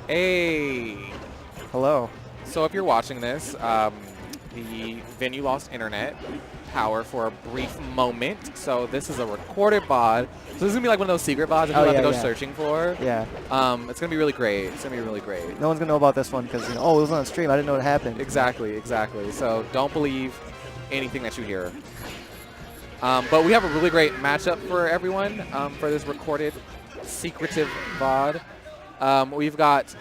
Hey. Hello. So if you're watching this, the venue lost internet power for a brief moment. So this is a recorded VOD. So this is gonna be like one of those secret VODs that you have to go searching for. Yeah. It's gonna be really great. It's gonna be really great. No one's gonna know about this one because oh, it was on stream. I didn't know it happened. Exactly, exactly. So don't believe anything that you hear. But we have a really great matchup for everyone for this recorded secretive VOD. We've got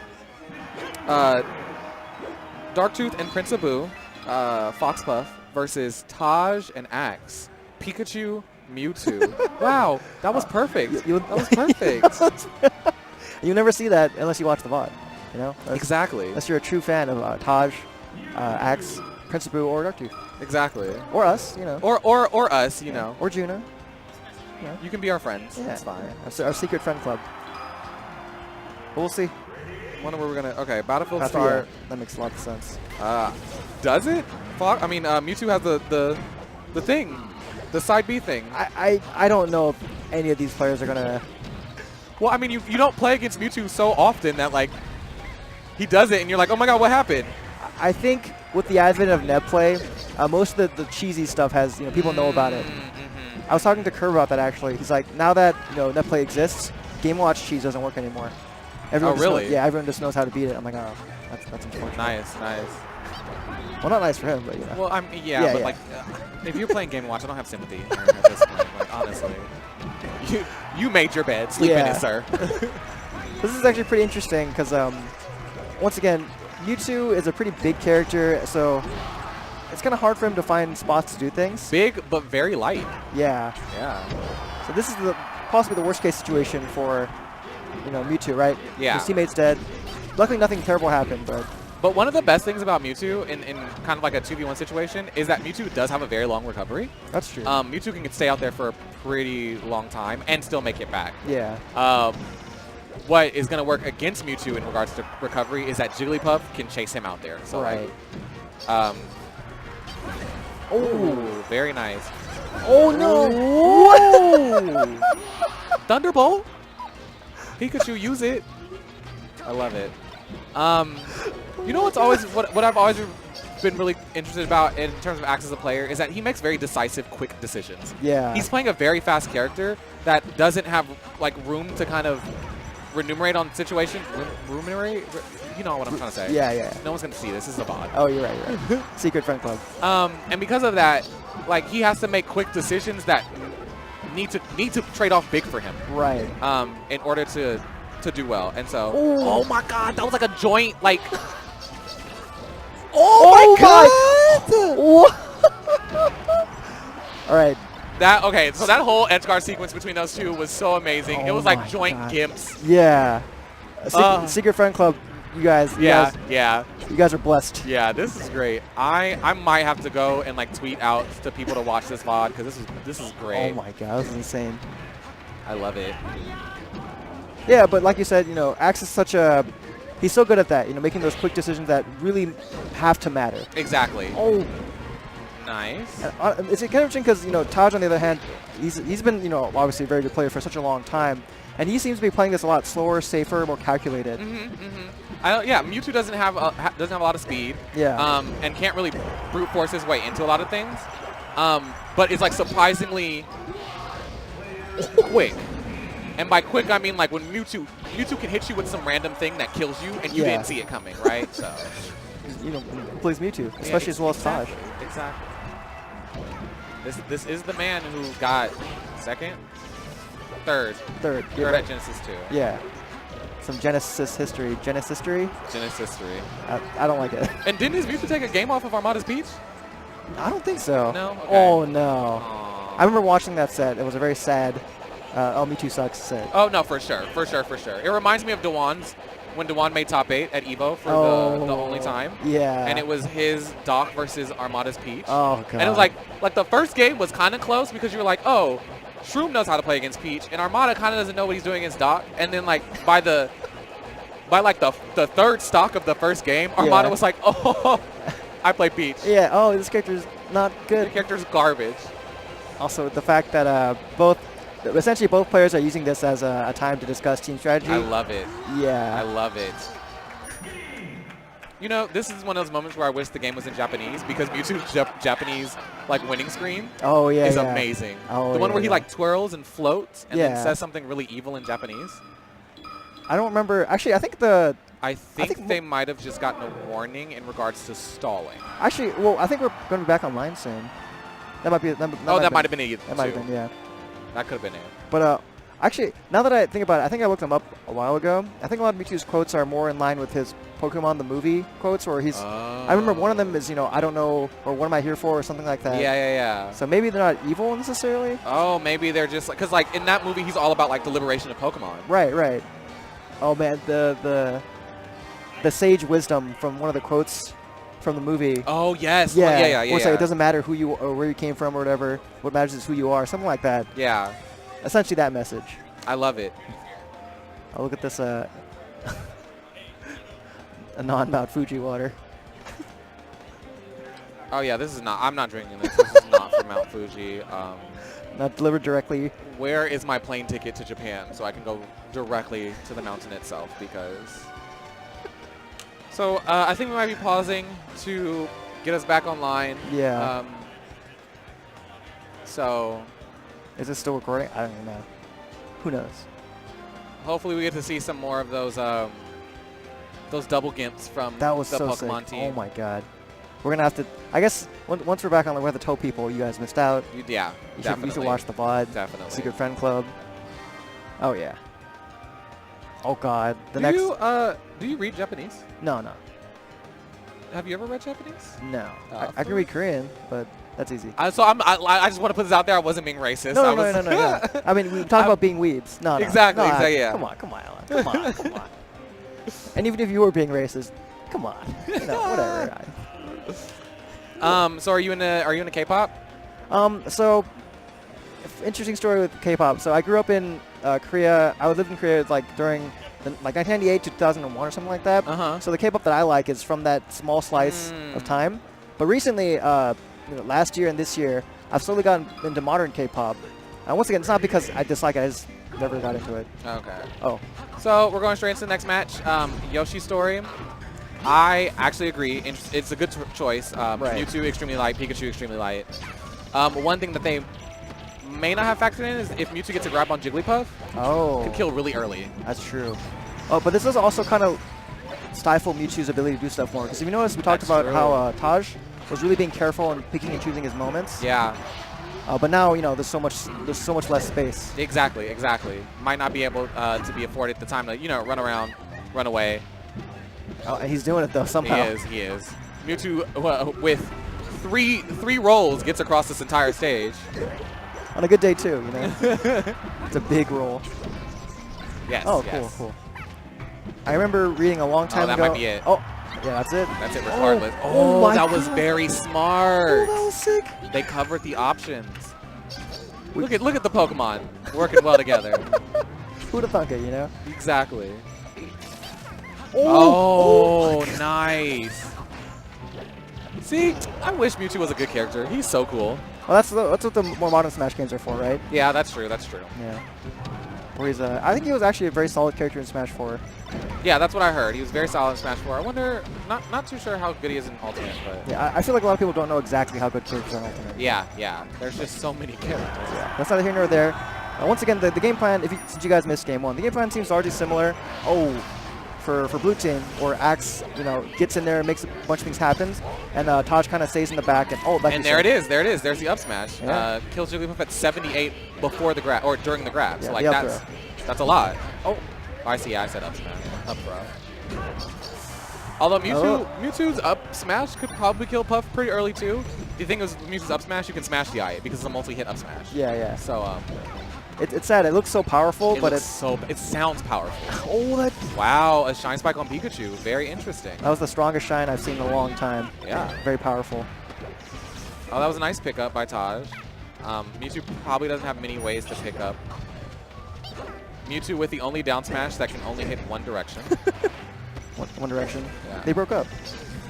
Darktooth and Prince Abu, Foxpuff versus Taj and Axe, Pikachu, Mewtwo. Wow, that was perfect. That was perfect. You never see that unless you watch the VOD. You know? Exactly. Unless you're a true fan of Taj, Axe, Prince Abu, or Darktooth. Exactly. Or us, you know. Or us, you know. Or Juna. Yeah. You can be our friends. Yeah. That's fine. Our secret friend club. But we'll see. Wonder where we're gonna. Okay, Battlefield start. Yeah, that makes a lot of sense. Does it? Mewtwo has the thing, the side B thing. I don't know if any of these players are gonna. Well, I mean, you don't play against Mewtwo so often that like he does it and you're like, oh my god, what happened? I think with the advent of net play, most of the cheesy stuff has people know about it. I was talking to Kerr about that actually. He's like, now that net play exists, Game Watch cheese doesn't work anymore. Everyone really? Yeah, everyone just knows how to beat it. I'm like, oh, that's unfortunate. Nice. Well, not nice for him, but Well, but like, if you're playing Game & Watch, I don't have sympathy at this point. Like, honestly, you made your bed. Sleep in it, sir. This is actually pretty interesting because, once again, Mewtwo is a pretty big character, so it's kind of hard for him to find spots to do things. Big, but very light. Yeah. Yeah. So this is possibly the worst case situation for Mewtwo, right? Yeah. His teammate's dead. Luckily, nothing terrible happened, But one of the best things about Mewtwo in kind of like a 2v1 situation is that Mewtwo does have a very long recovery. That's true. Mewtwo can stay out there for a pretty long time and still make it back. Yeah. What is going to work against Mewtwo in regards to recovery is that Jigglypuff can chase him out there. So right. Oh, very nice. Oh, no. Whoa! Thunderbolt? Pikachu, use it. I love it. You know what's always what I've always been really interested about in terms of Axe as a player is that he makes very decisive, quick decisions. Yeah. He's playing a very fast character that doesn't have like room to kind of remunerate on situations. Ruminate? You know what I'm trying to say. Yeah. No one's gonna see this. This is a VOD. Oh, you're right. Secret friend club. And because of that, like he has to make quick decisions that need to trade off big for him. Right. In order to do well. And so, ooh. Oh my god, that was like a joint like. Oh my god! All right. So that whole edge guard sequence between those two was so amazing. It was like joint gimps. Yeah. Secret friend club. You guys. You guys are blessed. Yeah, this is great. I might have to go and like tweet out to people to watch this VOD because this is great. Oh my god, this is insane. I love it. Yeah, but like you said, Axe is he's so good at that, making those quick decisions that really have to matter. Exactly. Oh. Nice. It's kind of interesting because, Taj, on the other hand, he's been, obviously a very good player for such a long time, and he seems to be playing this a lot slower, safer, more calculated. Mewtwo doesn't have a lot of speed. Yeah. And can't really brute force his way into a lot of things. But it's like surprisingly quick. And by quick, I mean like when Mewtwo can hit you with some random thing that kills you, and you didn't see it coming, right? So, plays Mewtwo, especially as well as Taj. Exactly. This is the man who got third at Genesis 2. Yeah. Some Genesis history. Genesis history. I don't like it. And didn't his Mewtwo take a game off of Armada's Peach? I don't think so. No? Okay. Oh, no. Aww. I remember watching that set. It was a very sad Mewtwo sucks set. Oh, no, for sure. It reminds me of Dewan's when Dewan made top 8 at EVO for the only time. Yeah. And it was his Doc versus Armada's Peach. Oh, God. And it was like the first game was kind of close because you were like, oh, Shroom knows how to play against Peach, and Armada kind of doesn't know what he's doing against Doc. And then like by the third stock of the first game, Armada was like, oh, I play Peach. Yeah. Oh, this character's not good. The character's garbage. Also, the fact that essentially both players are using this as a time to discuss team strategy. I love it. Yeah. I love it. You know, this is one of those moments where I wish the game was in Japanese because Mewtwo's Japanese like winning screen Oh yeah, is yeah. amazing. Oh, the one yeah, where he yeah. like twirls and floats and Yeah. then says something really evil in Japanese. I don't remember. Actually, I think the I think they might have just gotten a warning in regards to stalling. actually, well, I think we're going to be back online soon. That might be. That That might have been it. That might have been, yeah. That could have been it. But actually, now that I think about it, I think I looked him up a while ago. I think a lot of Mewtwo's quotes are more in line with his Pokemon the movie quotes, where he's. I remember one of them is, I don't know, or what am I here for, or something like that. Yeah. So maybe they're not evil necessarily. Oh, maybe they're just like, because like in that movie, he's all about like the liberation of Pokemon. Right. Oh man, the sage wisdom from one of the quotes from the movie. Oh yes. Yeah. Yeah. Where it's like, it doesn't matter who you or where you came from or whatever. What matters is who you are. Something like that. Yeah. Essentially that message. I love it. Oh, look at this. A non-Mount Fuji water. Oh yeah, this is not. I'm not drinking this. This is not from Mount Fuji. Not delivered directly. Where is my plane ticket to Japan so I can go directly to the mountain itself? Because. So I think we might be pausing to get us back online. Yeah. So. Is it still recording? I don't even know. Who knows? Hopefully we get to see some more of those double gimps from That was the so Pokemon sick. team. Oh my god. We're gonna have to. I guess once we're back on, we have to tell people you guys missed out. Yeah, You should watch the VOD. Definitely. Secret Friend Club. Oh yeah. Oh god. Do you read Japanese? No. Have you ever read Japanese? No. Oh, I can read Korean, but that's easy. I just want to put this out there. I wasn't being racist. No. I mean, we talk about being weebs. No. Exactly, No, exactly, yeah. Come on, Alan. Come on. And even if you were being racist, come on. Whatever. So are you into K-pop? So interesting story with K-pop. So I grew up in Korea. I lived in Korea like during 1998 to 2001 or something like that. So the K-pop that I like is from that small slice of time. But recently, last year and this year, I've slowly gotten into modern K-pop. Once again, it's not because I dislike it. I just never got into it. Okay. Oh. So we're going straight into the next match. Yoshi story. I actually agree. It's a good choice. Right. Mewtwo extremely light, Pikachu extremely light. One thing that they may not have factored in is if Mewtwo gets a grab on Jigglypuff, could kill really early. That's true. Oh, but this does also kind of stifle Mewtwo's ability to do stuff more. Because if you notice, we talked about how Taj was really being careful and picking and choosing his moments. Yeah. But now, there's so much less space. Exactly. Might not be able to be afforded the time to, run around, run away. Oh, and he's doing it though somehow. He is. Mewtwo with three rolls gets across this entire stage. On a good day too, It's a big roll. Yes. Oh, yes. cool. I remember reading a long time ago. That might be it. Oh, yeah, that's it. That's it regardless. Oh my that was God. very smart. Oh, that was sick. They covered the options. Look at the Pokemon working well together. Who'd have thunk it, Exactly. Oh, nice. See, I wish Mewtwo was a good character. He's so cool. Well, that's what the more modern Smash games are for, right? Yeah, that's true. Yeah. Where he's I think he was actually a very solid character in Smash 4. Yeah, that's what I heard. He was very solid in Smash 4. I wonder, not too sure how good he is in Ultimate, but Yeah, I feel like a lot of people don't know exactly how good characters are in Ultimate. yeah. There's just so many characters. Yeah, that's neither here nor there. Once again, the game plan, since you guys missed Game 1, the game plan seems largely similar. For Blue Team, where Axe, gets in there and makes a bunch of things happen, and Taj kind of stays in the back, and There it is. There's the up smash. Yeah. Kills Jigglypuff at 78 before the grab, or during the grab. So Yeah, that's a lot. Oh, I see. I said up smash. Up throw. Although Mewtwo's up smash could probably kill Puff pretty early too. The thing is, Mewtwo's up smash, you can smash the eye because it's a multi-hit up smash. Yeah. So it's sad. It looks so powerful, but it sounds powerful. That Wow, a Shine Spike on Pikachu. Very interesting. was the strongest shine I've seen in a long time. Yeah. Very powerful. Oh, that was a nice pickup by Taj. Mewtwo probably doesn't have many ways to pick up. Mewtwo with the only down smash that can only hit one direction. One direction. Yeah. They broke up.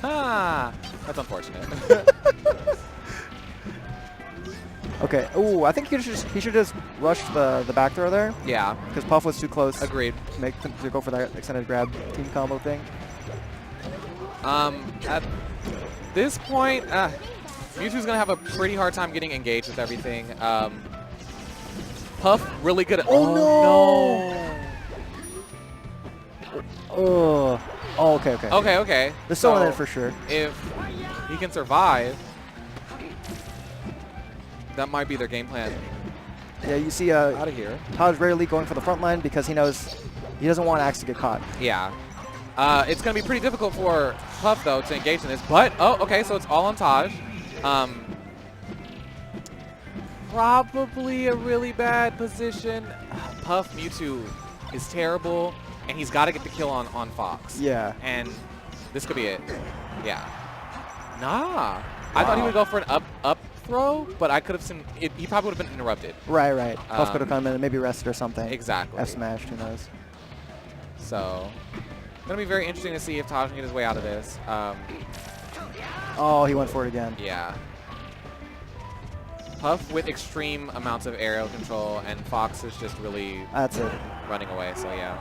That's unfortunate. Okay. Ooh, I think he should just rush the back throw there. Yeah. Because Puff was too close. Agreed. To go for that extended grab team combo thing. At this point, Mewtwo's gonna have a pretty hard time getting engaged with everything. Puff really good at. Oh no! Oh. Oh, okay, okay. Okay. There's someone in it for sure. If he can survive, that might be their game plan. Yeah, you see Out of here. Todd's rarely going for the front line because he knows he doesn't want Axe to get caught. Yeah. It's going to be pretty difficult for Puff, though, to engage in this. But, oh, okay, so it's all on Taj. Probably a really bad position. Puff Mewtwo is terrible, and he's got to get the kill on Fox. Yeah. And this could be it. Yeah. Nah. I thought he would go for an up throw, but I could have seen it. He probably would have been interrupted. Right. Puff could have come in and maybe rested or something. Exactly. F smashed, who knows. So, going to be very interesting to see if Taj can get his way out of this. Oh, he went for it again. Yeah. Puff with extreme amounts of aerial control, and Fox is just really That's it. running away, so yeah.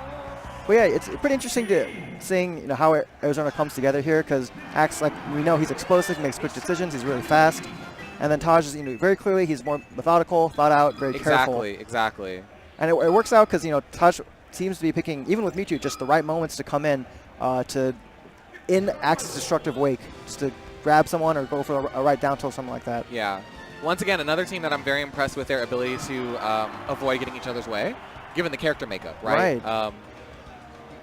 But yeah, it's pretty interesting to seeing how Arizona comes together here because Axe, like we know, he's explosive, makes quick decisions, he's really fast, and then Taj is very clearly he's more methodical, thought out, very careful. Exactly. And it works out because Taj seems to be picking, even with Mewtwo, just the right moments to come in in Axe's destructive wake, just to grab someone or go for a right down tilt, something like that. Yeah. Once again, another team that I'm very impressed with their ability to avoid getting each other's way, given the character makeup, right?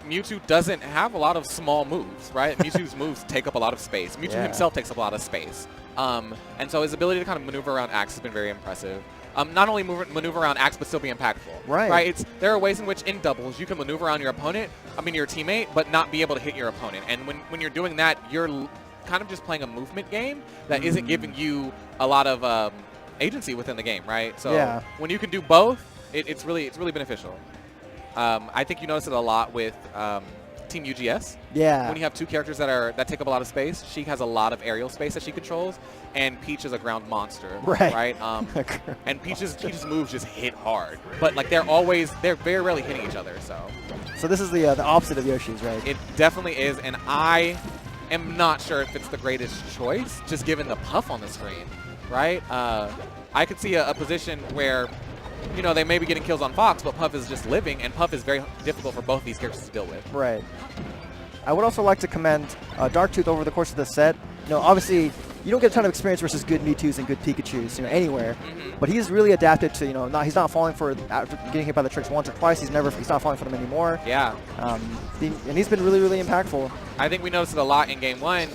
Mewtwo doesn't have a lot of small moves, right? Mewtwo's moves take up a lot of space. Mewtwo himself takes up a lot of space. And so his ability to kind of maneuver around Axe has been very impressive. Not only maneuver around Axe, but still be impactful. Right. There are ways in which in doubles you can maneuver around your teammate, but not be able to hit your opponent. And when you're doing that, you're kind of just playing a movement game that isn't giving you a lot of agency within the game, right? So when you can do both, it's really beneficial. I think you notice it a lot with Team UGS. Yeah. When you have two characters that take up a lot of space, Sheik has a lot of aerial space that she controls, and Peach is a ground monster. Right. And Peach's moves just hit hard, but like they're very rarely hitting each other. So this is the opposite of Yoshi's, right? It definitely is, and I am not sure if it's the greatest choice, just given the Puff on the screen, right? I could see a position where they may be getting kills on Fox, but Puff is just living, and Puff is very difficult for both of these characters to deal with. Right. I would also like to commend Darktooth over the course of the set. Obviously, you don't get a ton of experience versus good Mewtwo's and good Pikachus, anywhere. But he's really adapted to, he's not falling for after getting hit by the tricks once or twice. He's not falling for them anymore. Yeah. And he's been really, really impactful. I think we noticed it a lot in Game 1.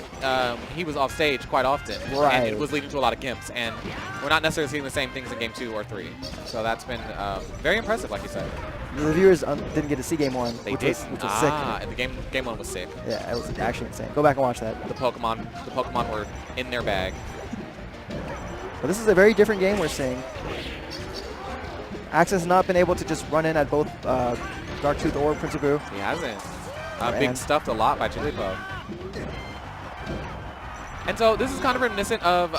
He was off stage quite often. Right. And it was leading to a lot of gimps. And we're not necessarily seeing the same things in Game 2 or 3. So that's been very impressive, like you said. The viewers didn't get to see Game 1, which was sick. And the game 1 was sick. Yeah, it was actually insane. Go back and watch that. The Pokemon were in their bag. But this is a very different game we're seeing. Axe has not been able to just run in at both Darktooth or Principal. He hasn't. Being stuffed a lot by Jigglypuff. And so this is kind of reminiscent of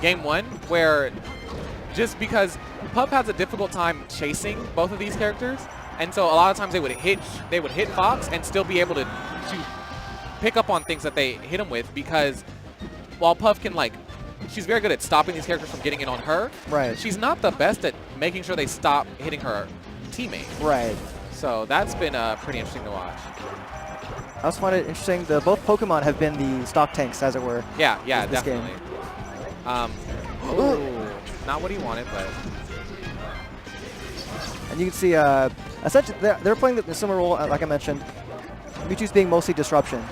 Game 1, where just because Puff has a difficult time chasing both of these characters, and so a lot of times they would hit Fox and still be able to pick up on things that they hit him with, because while Puff can she's very good at stopping these characters from getting in on her. Right. She's not the best at making sure they stop hitting her teammate. Right. So that's been pretty interesting to watch. I also find it interesting that both Pokemon have been the stock tanks, as it were. Yeah, definitely. Ooh. Not what he wanted, but. And you can see, essentially, they're playing the similar role, like I mentioned. Mewtwo's being mostly disruption.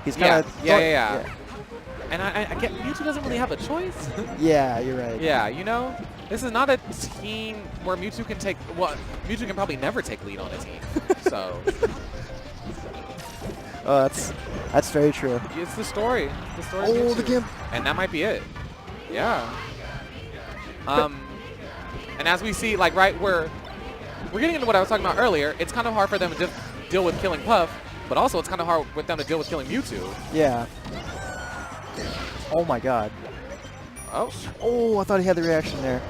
He's kind of yeah. And I get Mewtwo doesn't really have a choice. Yeah, you're right. Yeah, this is not a team where Mewtwo can take. Well, Mewtwo can probably never take lead on a team. So. Oh, that's very true. It's the story. Oh, the Gimp. And that might be it. Yeah. And as we see, we're getting into what I was talking about earlier. It's kind of hard for them to deal with killing Puff, but also it's kind of hard with them to deal with killing Mewtwo. Yeah. Oh my God. Oh, I thought he had the reaction there.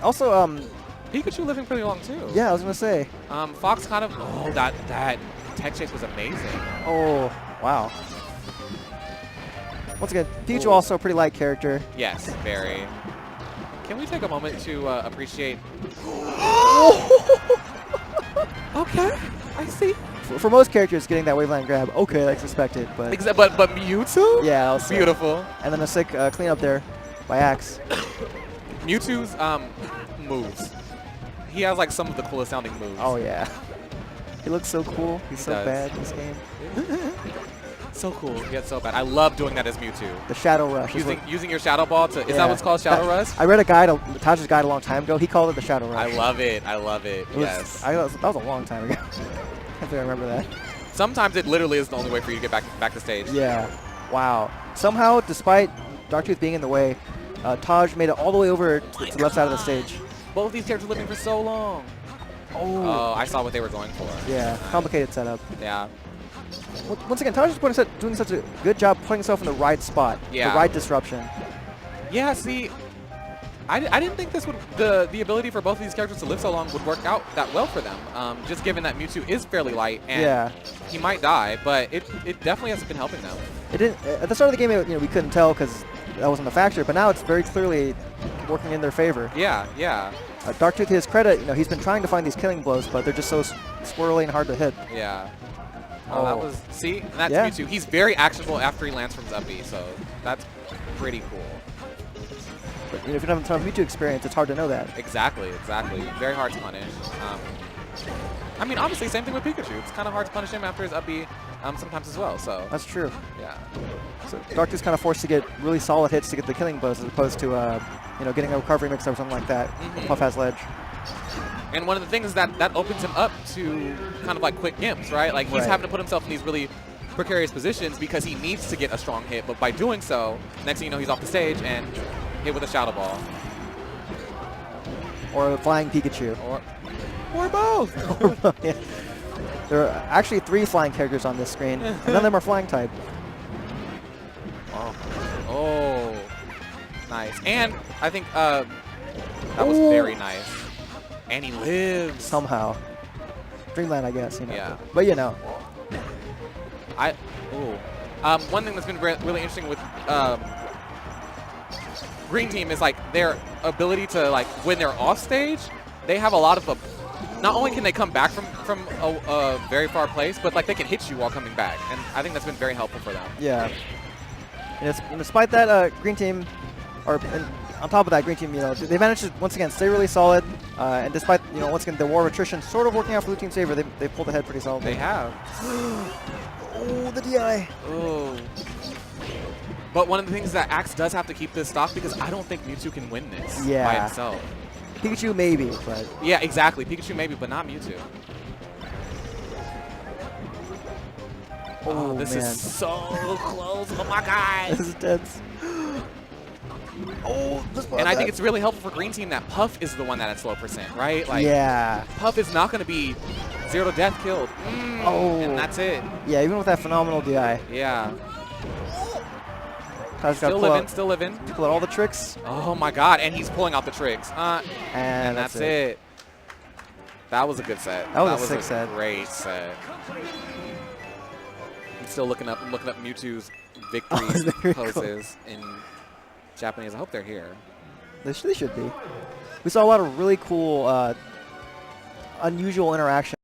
Also, Pikachu living pretty long too. Yeah, I was gonna say. Fox kind of. Oh, that tech chase was amazing. Oh, wow. Once again, Pikachu Ooh. also a pretty light character. Yes, very. Can we take a moment to appreciate? Okay, I see. For most characters, getting that waveland grab, okay, that's expected, but But Mewtwo? yeah, I'll say. Beautiful. And then a sick cleanup there by Axe. Mewtwo's moves. He has like some of the coolest sounding moves. Oh yeah, he looks so cool. He's He so does. bad in this game. So cool. Yet so bad. I love doing that as Mewtwo. The Shadow Rush. is Using your Shadow Ball to. Is yeah. that what's called Shadow Rush? I read a guide, Taj's guide a long time ago. He called it the Shadow Rush. I love it. I love it. Yes. That was a long time ago. I think I remember that. Sometimes it literally is the only way for you to get back to stage. Yeah. Wow. Somehow, despite Darktooth being in the way, Taj made it all the way over to the left side of the stage. Both these characters living for so long. Oh, I saw what they were going for. Yeah. Complicated setup. Yeah. Once again, Taj is doing such a good job putting himself in the right spot. Yeah. The right disruption. Yeah, see, I didn't think this would the ability for both of these characters to live so long would work out that well for them. Just given that Mewtwo is fairly light and he might die, but it definitely hasn't been helping them. It didn't at the start of the game. We couldn't tell because that wasn't a factor, but now it's very clearly working in their favor. Yeah, yeah. Darktooth, to his credit, he's been trying to find these killing blows, but they're just so swirly and hard to hit. Yeah. Oh, that was see, and that's Mewtwo. He's very actionable after he lands from his up B, so that's pretty cool. But if you don't have a ton of Mewtwo experience, it's hard to know that. Exactly, exactly. Very hard to punish. I mean, obviously, same thing with Pikachu. It's kind of hard to punish him after his up B sometimes as well. So that's true. Yeah. So Darktooth's kind of forced to get really solid hits to get the killing blows, as opposed to getting a recovery mix or something like that. Puff has ledge. And one of the things is that opens him up to kind of like quick gimps, right? Like he's having to put himself in these really precarious positions because he needs to get a strong hit. But by doing so, next thing you know, he's off the stage and hit with a Shadow Ball. Or a flying Pikachu. Or both. Yeah. There are actually 3 flying characters on this screen, and none of them are flying type. Oh, nice. And I think that was very nice. And he lives. Somehow. Dreamland, I guess. Yeah. But one thing that's been really interesting with Green Team is like their ability to like when they're off stage, they have a lot of not only can they come back from a very far place, but like they can hit you while coming back, and I think that's been very helpful for them. Yeah. And despite that, Green Team, on top of that, Green Team, they managed to once again stay really solid, and despite once again the war of attrition sort of working out for Blue Team's favor, they pulled ahead pretty solidly. They have. Oh, the DI. Oh. But one of the things is that Axe does have to keep this stock because I don't think Mewtwo can win this by himself. Pikachu maybe, but yeah, exactly. Pikachu maybe, but not Mewtwo. Oh, this is so close. Oh my god. This is tense. And I think it's really helpful for Green Team that Puff is the one that at slow percent, right? Like, Puff is not going to be 0 to death killed. And that's it. Yeah, even with that phenomenal DI. Yeah. Still living. Pull out all the tricks. Oh my god, and he's pulling out the tricks. And that's it. That was a good set. That was a sick set. Great set. I'm still looking up Mewtwo's victory poses in Japanese. I hope they're here. They should be. We saw a lot of really cool, unusual interaction